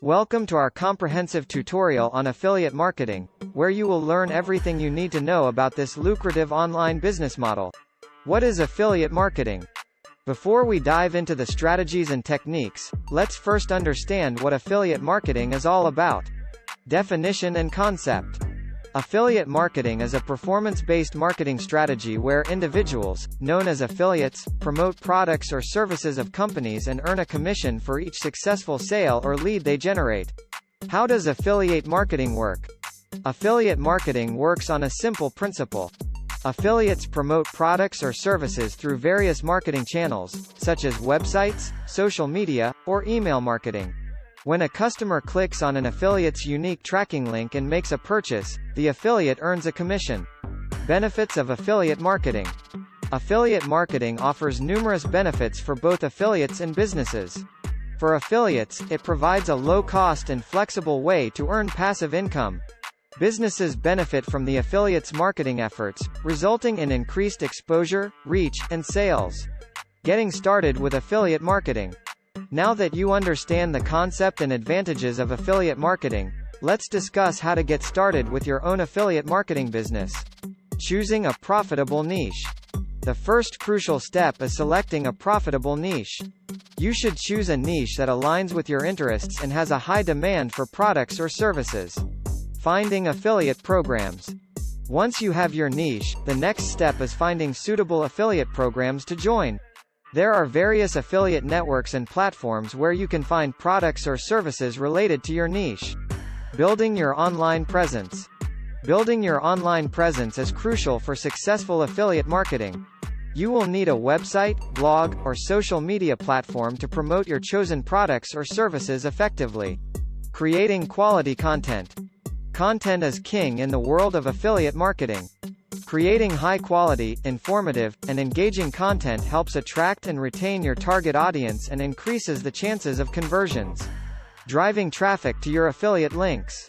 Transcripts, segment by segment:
Welcome to our comprehensive tutorial on affiliate marketing, where you will learn everything you need to know about this lucrative online business model. What is affiliate marketing? Before we dive into the strategies and techniques, let's first understand what affiliate marketing is all about. Definition and concept. Affiliate marketing is a performance-based marketing strategy where individuals, known as affiliates, promote products or services of companies and earn a commission for each successful sale or lead they generate. How does affiliate marketing work? Affiliate marketing works on a simple principle. Affiliates promote products or services through various marketing channels, such as websites, social media, or email marketing. When a customer clicks on an affiliate's unique tracking link and makes a purchase, the affiliate earns a commission. Benefits of affiliate marketing. Affiliate marketing offers numerous benefits for both affiliates and businesses. For affiliates, it provides a low-cost and flexible way to earn passive income. Businesses benefit from the affiliates' marketing efforts, resulting in increased exposure, reach, and sales. Getting started with affiliate marketing. Now that you understand the concept and advantages of affiliate marketing, let's discuss how to get started with your own affiliate marketing business. Choosing a profitable niche. The first crucial step is selecting a profitable niche. You should choose a niche that aligns with your interests and has a high demand for products or services. Finding affiliate programs. Once you have your niche, the next step is finding suitable affiliate programs to join. There are various affiliate networks and platforms where you can find products or services related to your niche. Building your online presence. Building your online presence is crucial for successful affiliate marketing. You will need a website, blog, or social media platform to promote your chosen products or services effectively. Creating quality content. Content is king in the world of affiliate marketing. Creating high-quality, informative, and engaging content helps attract and retain your target audience and increases the chances of conversions. Driving traffic to your affiliate links.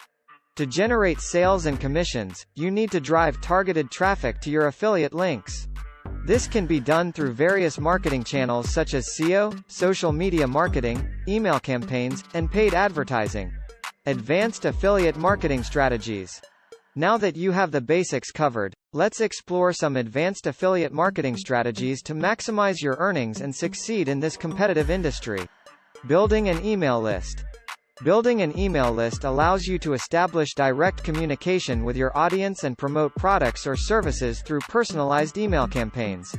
To generate sales and commissions, you need to drive targeted traffic to your affiliate links. This can be done through various marketing channels such as SEO, social media marketing, email campaigns, and paid advertising. Advanced affiliate marketing strategies. Now that you have the basics covered, let's explore some advanced affiliate marketing strategies to maximize your earnings and succeed in this competitive industry. Building an email list. Building an email list allows you to establish direct communication with your audience and promote products or services through personalized email campaigns.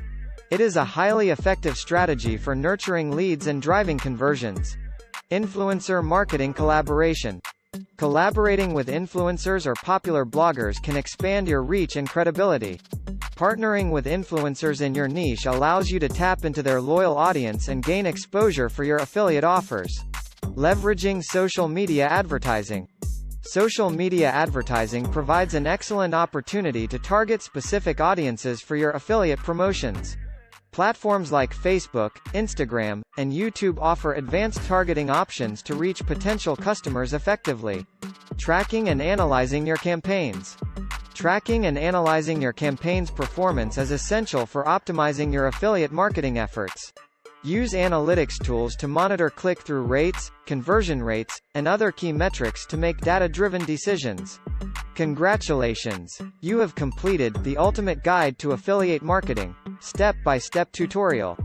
It is a highly effective strategy for nurturing leads and driving conversions. Influencer marketing collaboration. Collaborating with influencers or popular bloggers can expand your reach and credibility. Partnering with influencers in your niche allows you to tap into their loyal audience and gain exposure for your affiliate offers. Leveraging social media advertising. Social media advertising provides an excellent opportunity to target specific audiences for your affiliate promotions. Platforms like Facebook, Instagram, and YouTube offer advanced targeting options to reach potential customers effectively. Tracking and analyzing your campaigns. Tracking and analyzing your campaign's performance is essential for optimizing your affiliate marketing efforts. Use analytics tools to monitor click-through rates, conversion rates, and other key metrics to make data-driven decisions. Congratulations! You have completed the Ultimate Guide to Affiliate Marketing, step-by-step tutorial.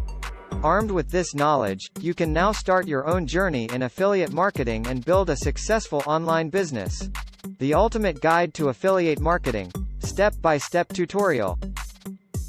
Armed with this knowledge, you can now start your own journey in affiliate marketing and build a successful online business. The Ultimate Guide to Affiliate Marketing, step-by-step tutorial.